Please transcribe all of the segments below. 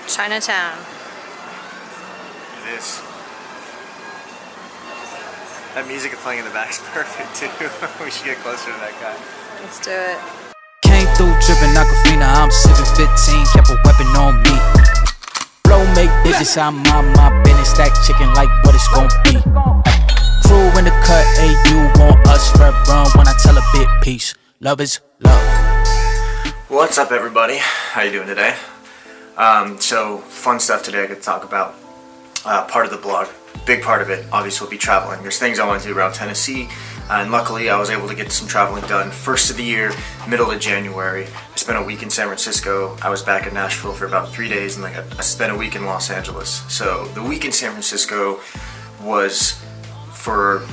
Chinatown. It is. That music playing in the back is perfect too. We should get closer to that guy. Let's do it. Came through dripping Aquafina, I'm sipping 15, kept a weapon on me. Blow make digits, I'm on my business, stack chicken like what it's gon' be. Crew in the cut, hey, you want us, red run when I tell a bit peace. Love is love. What's up, everybody? How you doing today? So fun stuff today I could talk about. Part of the blog, big part of it, obviously will be traveling. There's things I want to do around Tennessee, and luckily I was able to get some traveling done. First of the year, middle of January, I spent a week in San Francisco. I was back in Nashville for about 3 days, and I spent a week in Los Angeles. So the week in San Francisco was for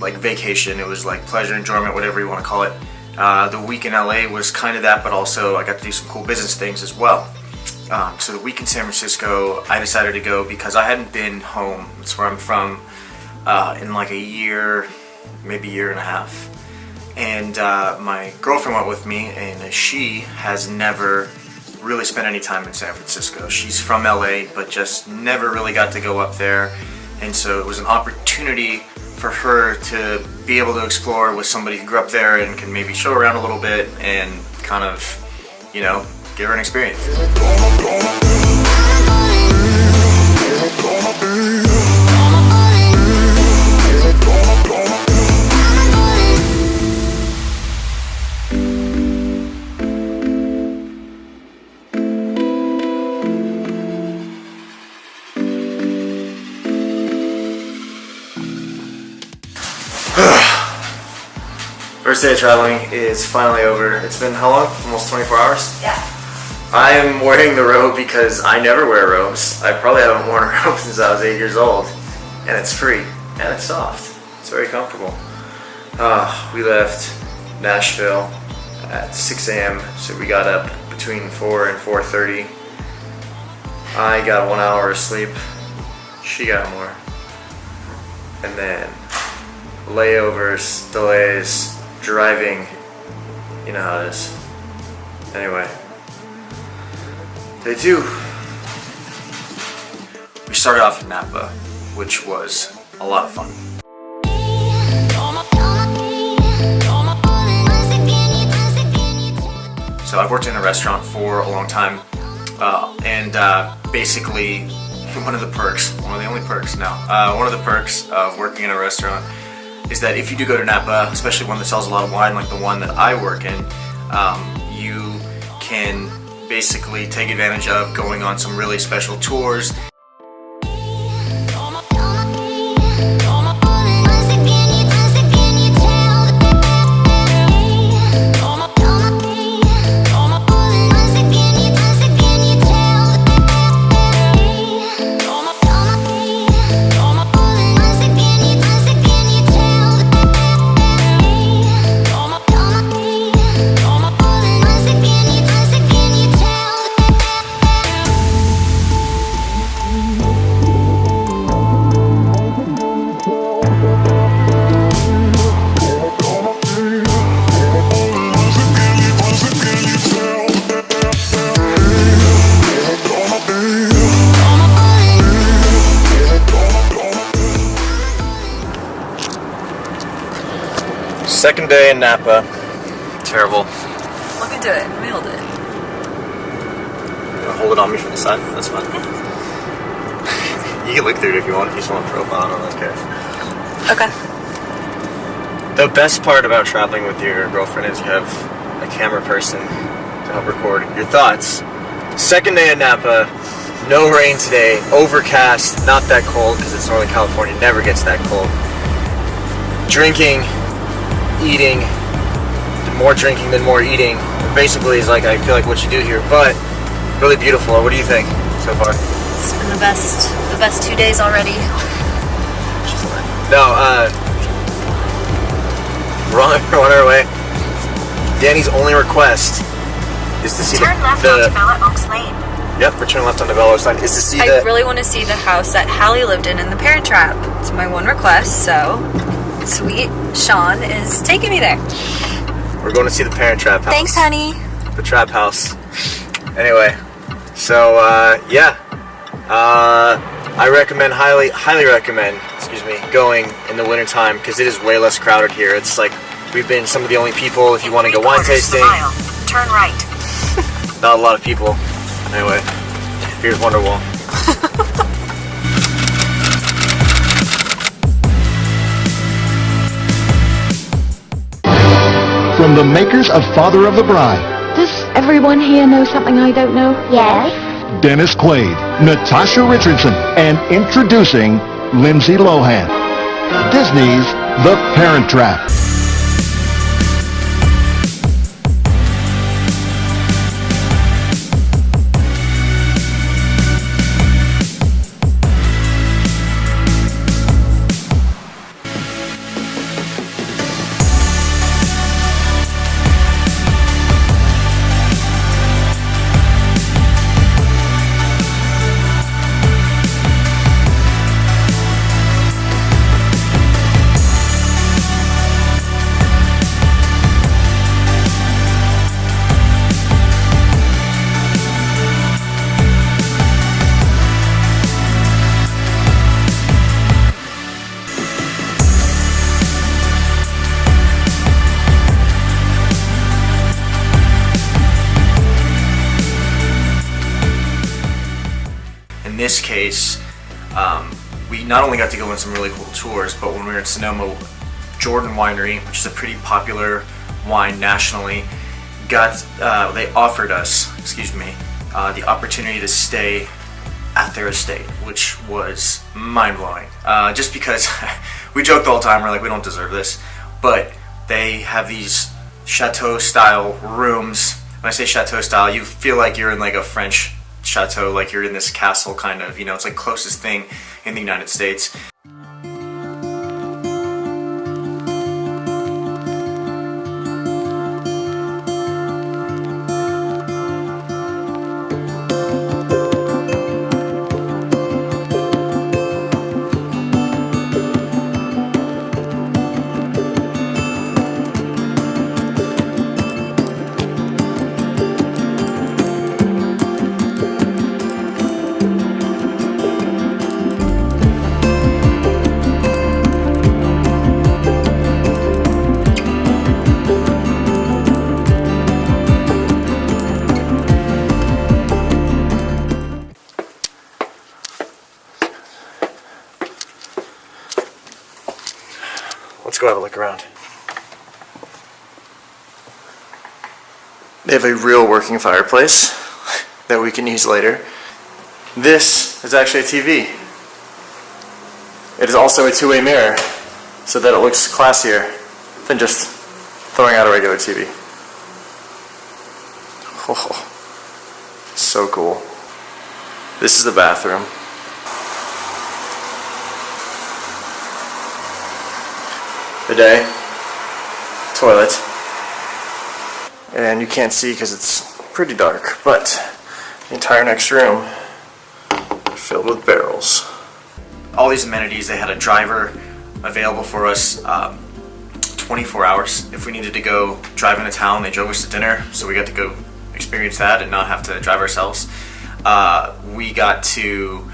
like vacation. It was like pleasure, enjoyment, whatever you want to call it. The week in LA was kind of that, but also I got to do some cool business things as well. So the week in San Francisco, I decided to go because I hadn't been home, that's where I'm from, in like a year, maybe year and a half. And my girlfriend went with me, and she has never really spent any time in San Francisco. She's from LA, but just never really got to go up there. And so it was an opportunity for her to be able to explore with somebody who grew up there and can maybe show around a little bit and kind of, you know, give her an experience. First day of traveling is finally over. It's been how long? Almost 24 hours? Yeah. I am wearing the robe because I never wear robes. I probably haven't worn a robe since I was 8 years old. And it's free. And it's soft. It's very comfortable. We left Nashville at 6 a.m. So we got up between 4 and 4:30. I got 1 hour of sleep. She got more. And then layovers, delays, driving. You know how it is. Anyway. Day 2. We started off in Napa, which was a lot of fun. So I've worked in a restaurant for a long time, and basically one of the perks of working in a restaurant is that if you do go to Napa, especially one that sells a lot of wine like the one that I work in, you can basically take advantage of going on some really special tours. Second day in Napa. Terrible. Look into it. We hold it. Hold it on me from the side. That's fine. You can look through it if you want. If you just want a profile, I don't care. Okay. The best part about traveling with your girlfriend is you have a camera person to help record your thoughts. Second day in Napa. No rain today. Overcast. Not that cold because it's Northern California. Never gets that cold. Drinking. Eating, more drinking than more eating. Basically, is like I feel like what you do here, but really beautiful. What do you think so far? It's been the best 2 days already. No, we're on our way. Danny's only request is to see turn left onto Bella Oaks Lane. Yep, we're turning left on the Bella Oaks Lane. Is to see I really want to see the house that Hallie lived in The Parent Trap. It's my one request, so sweet Sean is taking me there. We're going to see the Parent Trap house. Thanks, honey. The trap house. Anyway, So yeah, I recommend highly recommend, going in the wintertime because it is way less crowded here. It's like we've been some of the only people if you want to go wine tasting. Turn right. Not a lot of people. Anyway, here's Wonderwall. From the makers of Father of the Bride, Does everyone here know something I don't know? Yes. Dennis Quaid, Natasha Richardson, and introducing Lindsay Lohan. Disney's The Parent Trap. In this case, we not only got to go on some really cool tours, but when we were in Sonoma, Jordan Winery, which is a pretty popular wine nationally, they offered us, the opportunity to stay at their estate, which was mind-blowing. Just because we joke the whole time, we're like, we don't deserve this, but they have these chateau-style rooms. When I say chateau-style, you feel like you're in like a French chateau, like you're in this castle kind of, it's like closest thing in the United States. Let's go have a look around. They have a real working fireplace that we can use later. This is actually a TV. It is also a two-way mirror so that it looks classier than just throwing out a regular TV. Oh, so cool. This is the bathroom. Bidet, toilet, and you can't see because it's pretty dark, but the entire next room filled with barrels. All these amenities, they had a driver available for us 24 hours. If we needed to go drive into town, they drove us to dinner, so we got to go experience that and not have to drive ourselves. We got to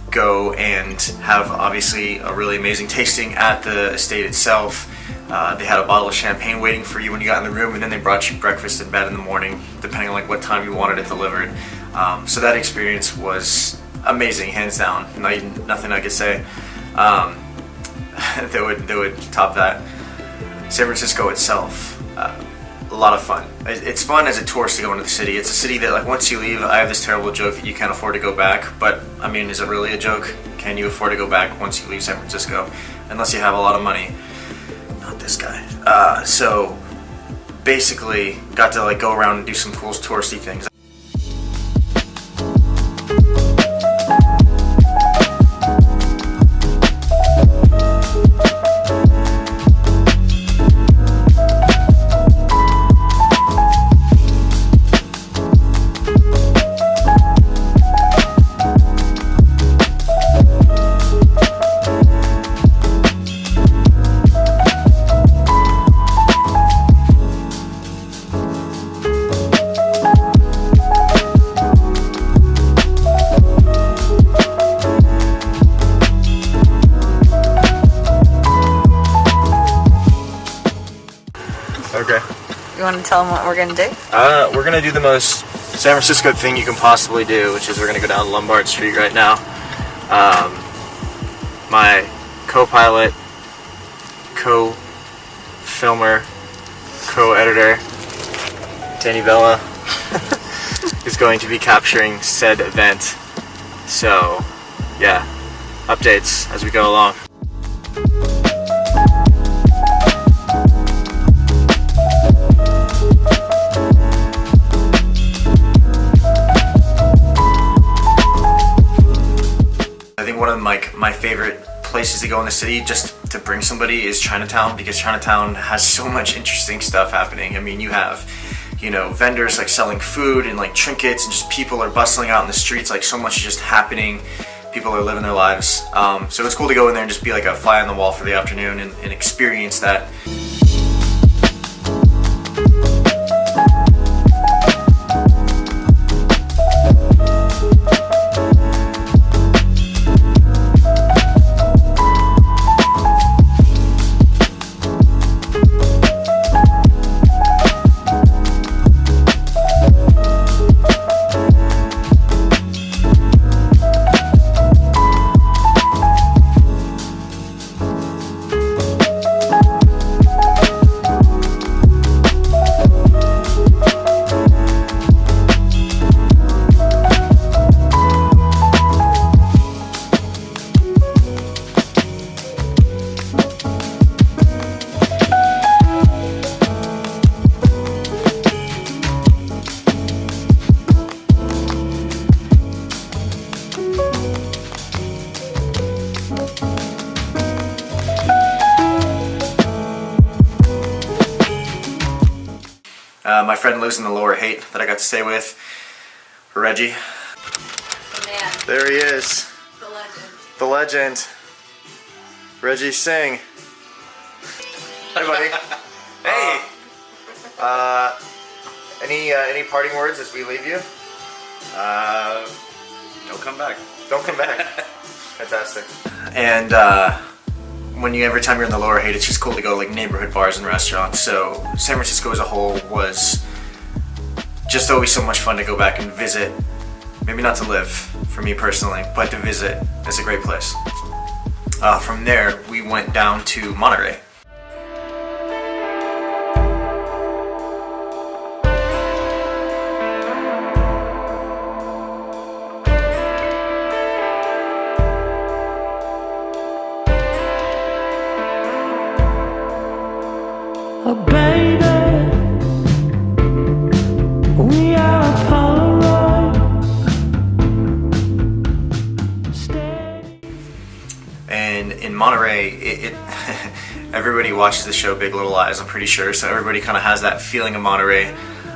go and have obviously a really amazing tasting at the estate itself. They had a bottle of champagne waiting for you when you got in the room, and then they brought you breakfast in bed in the morning, depending on like what time you wanted it delivered. So that experience was amazing, hands down. Nothing I could say that would top that. San Francisco itself, a lot of fun. It's fun as a tourist to go into the city. It's a city that, like, once you leave, I have this terrible joke that you can't afford to go back, but I mean, is it really a joke? Can you afford to go back once you leave San Francisco? Unless you have a lot of money. Not this guy. So basically got to like go around and do some cool touristy things. Okay. You want to tell them what we're gonna do? We're gonna do the most San Francisco thing you can possibly do, which is we're gonna go down Lombard Street right now. My co-pilot, co-filmer, co-editor, Danny Bella, is going to be capturing said event. So, yeah, updates as we go along. I think one of my favorite places to go in the city just to bring somebody is Chinatown, because Chinatown has so much interesting stuff happening. I mean, you have, vendors like selling food and like trinkets, and just people are bustling out in the streets. Like, so much is just happening. People are living their lives. So it's cool to go in there and just be like a fly on the wall for the afternoon and experience that. My friend lives in the Lower Haight that I got to stay with, Reggie. The man. There he is, The legend. the legend, Reggie Singh. Hi, buddy. Hey. Any parting words as we leave you? Don't come back. Don't come back. Fantastic. And every time you're in the Lower Haight, it's just cool to go like neighborhood bars and restaurants. So San Francisco as a whole was just always so much fun to go back and visit. Maybe not to live, for me personally, but to visit. It's a great place. From there, we went down to Monterey. Oh baby, we are a Polaroid. And in Monterey, everybody watches the show Big Little Lies, I'm pretty sure, so everybody kind of has that feeling of Monterey.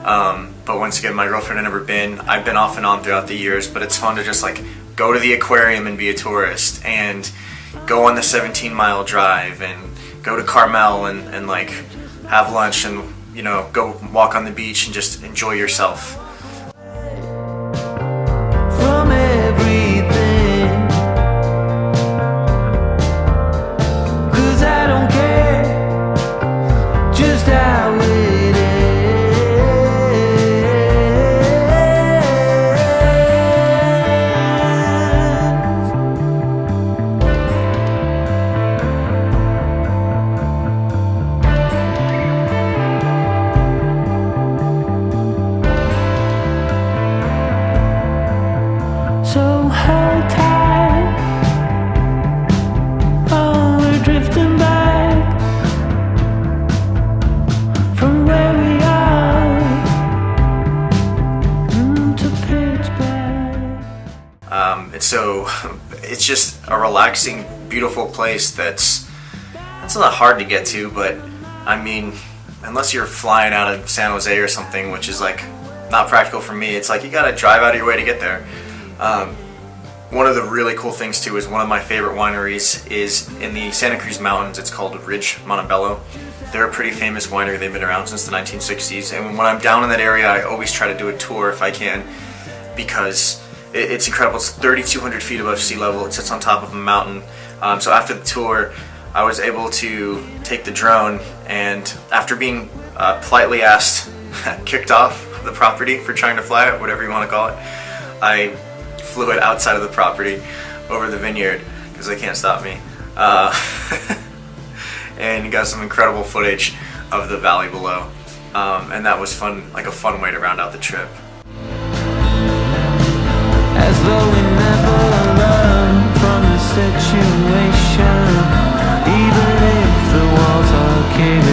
But once again, my girlfriend had never been. I've been off and on throughout the years, but it's fun to just like go to the aquarium and be a tourist, and go on the 17-mile drive, and go to Carmel and like have lunch, and go walk on the beach and just enjoy yourself. From everything, 'cause I don't care just how it so hold tight. Oh, we're drifting back from where we are to pitch black. It's just a relaxing, beautiful place that's not hard to get to, but I mean, unless you're flying out of San Jose or something, which is like not practical for me, it's like you gotta drive out of your way to get there. One of the really cool things too is one of my favorite wineries is in the Santa Cruz Mountains. It's called Ridge Montebello. They're a pretty famous winery. They've been around since the 1960s, and when I'm down in that area, I always try to do a tour if I can, because it's incredible. It's 3,200 feet above sea level. It sits on top of a mountain. So after the tour, I was able to take the drone, and after being politely asked, kicked off the property for trying to fly it, whatever you want to call it. I flew it outside of the property over the vineyard because they can't stop me. And got some incredible footage of the valley below. And that was fun, like a fun way to round out the trip. As though we never learned from the situation, even if the walls are caving.